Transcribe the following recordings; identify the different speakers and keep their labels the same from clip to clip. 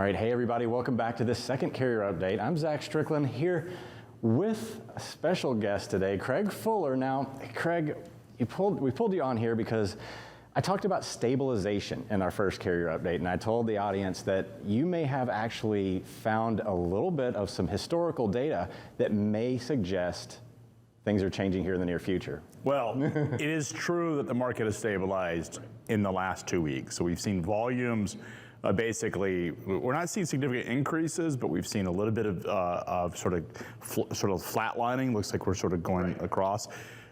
Speaker 1: right, hey everybody, welcome back to this second carrier update. I'm Zach Strickland here with a special guest today, Craig Fuller. Now, Craig, we pulled you on here because I talked about stabilization in our first carrier update, and I told the audience that you may have actually found a little bit of some historical data that may suggest things are changing here in the near future.
Speaker 2: Well, it is true that the market has stabilized in the last 2 weeks. So we've seen volumes basically, we're not seeing significant increases, but we've seen a little bit of sort of flatlining. Looks like we're sort of going across.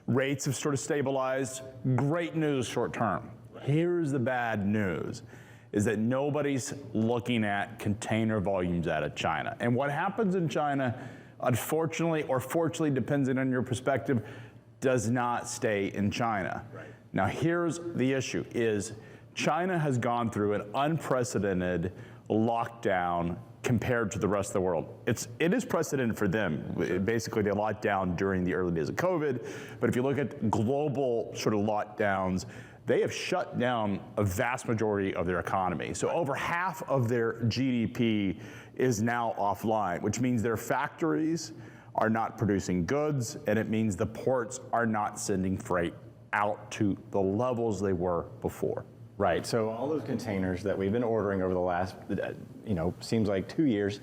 Speaker 2: Rates have sort of stabilized. Great news short term. Here's the bad news, is that nobody's looking at container volumes out of China. And what happens in China, unfortunately or fortunately, depending on your perspective, does not stay in China. Right. Now here's the issue, is China has gone through an unprecedented lockdown compared to the rest of the world. It is precedented for them. Basically, they locked down during the early days of COVID, but if you look at global sort of lockdowns, they have shut down a vast majority of their economy. So over half of their GDP is now offline, which means their factories are not producing goods, and it means the ports are not sending freight out to the levels they were before.
Speaker 1: Right, so all those containers that we've been ordering over the last, seems like 2 years,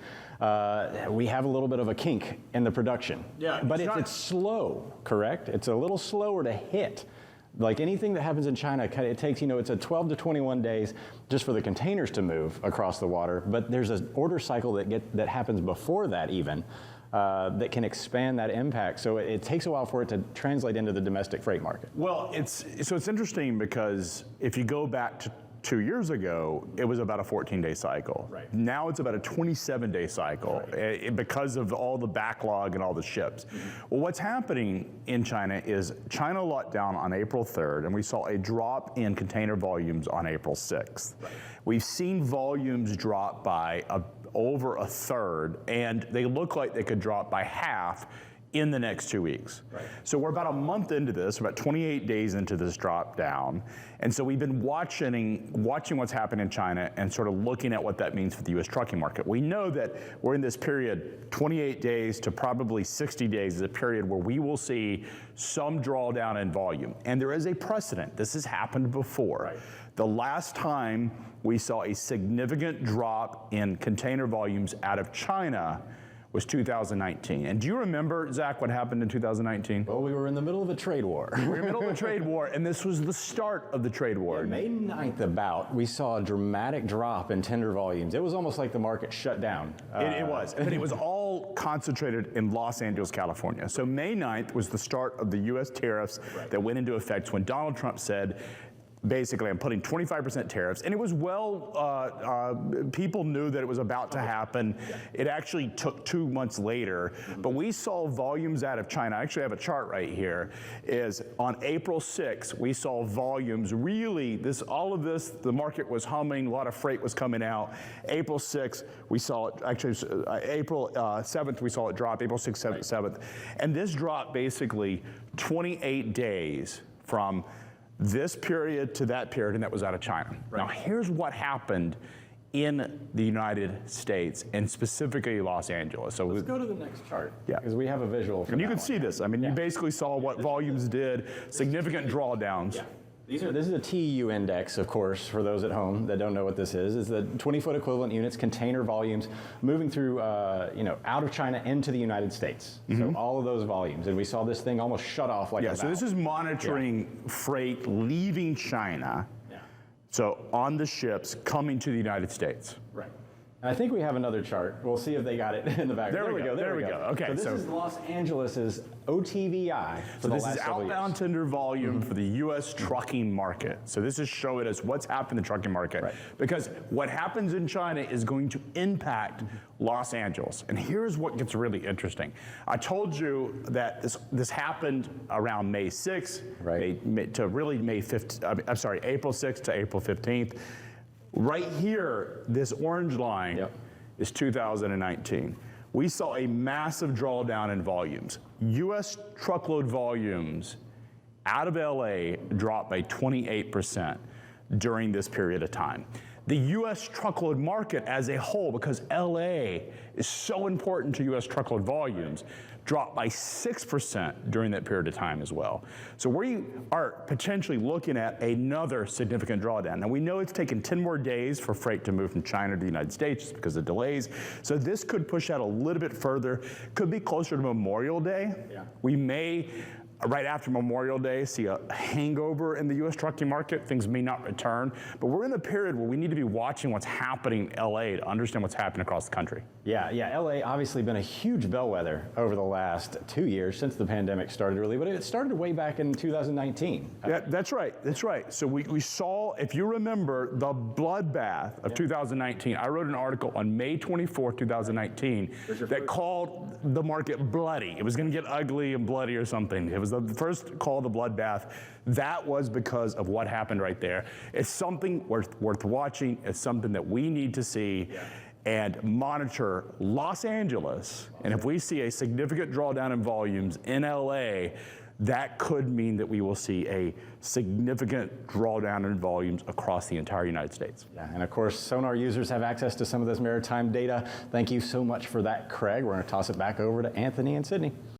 Speaker 1: we have a little bit of a kink in the production. Yeah, but it's slow, correct? It's a little slower to hit. Like anything that happens in China, it takes, it's a 12 to 21 days just for the containers to move across the water, but there's an order cycle that happens before that even, that can expand that impact. So it takes a while for it to translate into the domestic freight market.
Speaker 2: Well, it's interesting because if you go back to 2 years ago, it was about a 14-day cycle. Right. Now it's about a 27-day cycle, right, because of all the backlog and all the ships. Mm-hmm. Well, what's happening in China is China locked down on April 3rd, and we saw a drop in container volumes on April 6th. Right. We've seen volumes drop by over a third, and they look like they could drop by half in the next 2 weeks. Right. So we're about a month into this, about 28 days into this drop down. And so we've been watching what's happening in China and sort of looking at what that means for the US trucking market. We know that we're in this period, 28 days to probably 60 days is a period where we will see some drawdown in volume. And there is a precedent. This has happened before. Right. The last time we saw a significant drop in container volumes out of China was 2019. And do you remember, Zach, what happened in 2019?
Speaker 1: Well, we were in the middle of a trade war.
Speaker 2: We were in the middle of a trade war, and this was the start of the trade war.
Speaker 1: Yeah, May 9th we saw a dramatic drop in tender volumes. It was almost like the market shut down.
Speaker 2: It was, but it was all concentrated in Los Angeles, California. So May 9th was the start of the US tariffs that went into effect when Donald Trump said, basically, I'm putting 25% tariffs, and it was people knew that it was about to happen. It actually took 2 months later, but we saw volumes out of China. I actually have a chart right here, is on April 6th, we saw volumes really, the market was humming, a lot of freight was coming out. April 6th, we saw it, actually, April 7th, we saw it drop, April 6th, 7th. And this dropped basically 28 days from this period to that period, and that was out of China. Right. Now, here's what happened in the United States, and specifically Los Angeles. So
Speaker 1: let's go to the next chart,
Speaker 2: yeah,
Speaker 1: because we have a visual.
Speaker 2: And you can see this. I mean, you basically saw what volumes did, significant drawdowns.
Speaker 1: Yeah. This is a TEU index, of course, for those at home that don't know what this is the 20-foot equivalent units, container volumes, moving through, out of China into the United States. Mm-hmm. So all of those volumes, and we saw this thing almost shut off like a valve.
Speaker 2: So this is monitoring freight leaving China, so on the ships coming to the United States.
Speaker 1: Right. And I think we have another chart. We'll see if they got it in the back.
Speaker 2: There we go. Okay.
Speaker 1: So this is Los Angeles's OTVI.
Speaker 2: So this is outbound tender volume for the U.S. trucking market. So this is showing us what's happened in the trucking market. Right. Because what happens in China is going to impact Los Angeles. And here's what gets really interesting. I told you that this happened around May 6th, right, to really April 6th to April 15th. Right here, this orange line is 2019. We saw a massive drawdown in volumes. U.S. truckload volumes out of LA dropped by 28% during this period of time. the U.S. truckload market as a whole, because LA is so important to U.S. truckload volumes, dropped by 6% during that period of time as well. So we are potentially looking at another significant drawdown. Now we know it's taken 10 more days for freight to move from China to the United States just because of delays. So this could push out a little bit further, could be closer to Memorial Day. Yeah. We may, right after Memorial Day, see a hangover in the U.S. trucking market. Things may not return, but we're in a period where we need to be watching what's happening in LA to understand what's happening across the country.
Speaker 1: Yeah, LA obviously been a huge bellwether over the last 2 years since the pandemic started, really, but it started way back in 2019.
Speaker 2: Yeah, that's right. So we saw, if you remember, the bloodbath of 2019. I wrote an article on May 24, 2019, that called the market bloody. It was going to get ugly and bloody or something. It was the first call to bloodbath. That was because of what happened right there. It's something worth watching. It's something that we need to see and monitor Los Angeles. And if we see a significant drawdown in volumes in LA, that could mean that we will see a significant drawdown in volumes across the entire United States.
Speaker 1: Yeah, and of course, Sonar users have access to some of this maritime data. Thank you so much for that, Craig. We're going to toss it back over to Anthony and Sydney.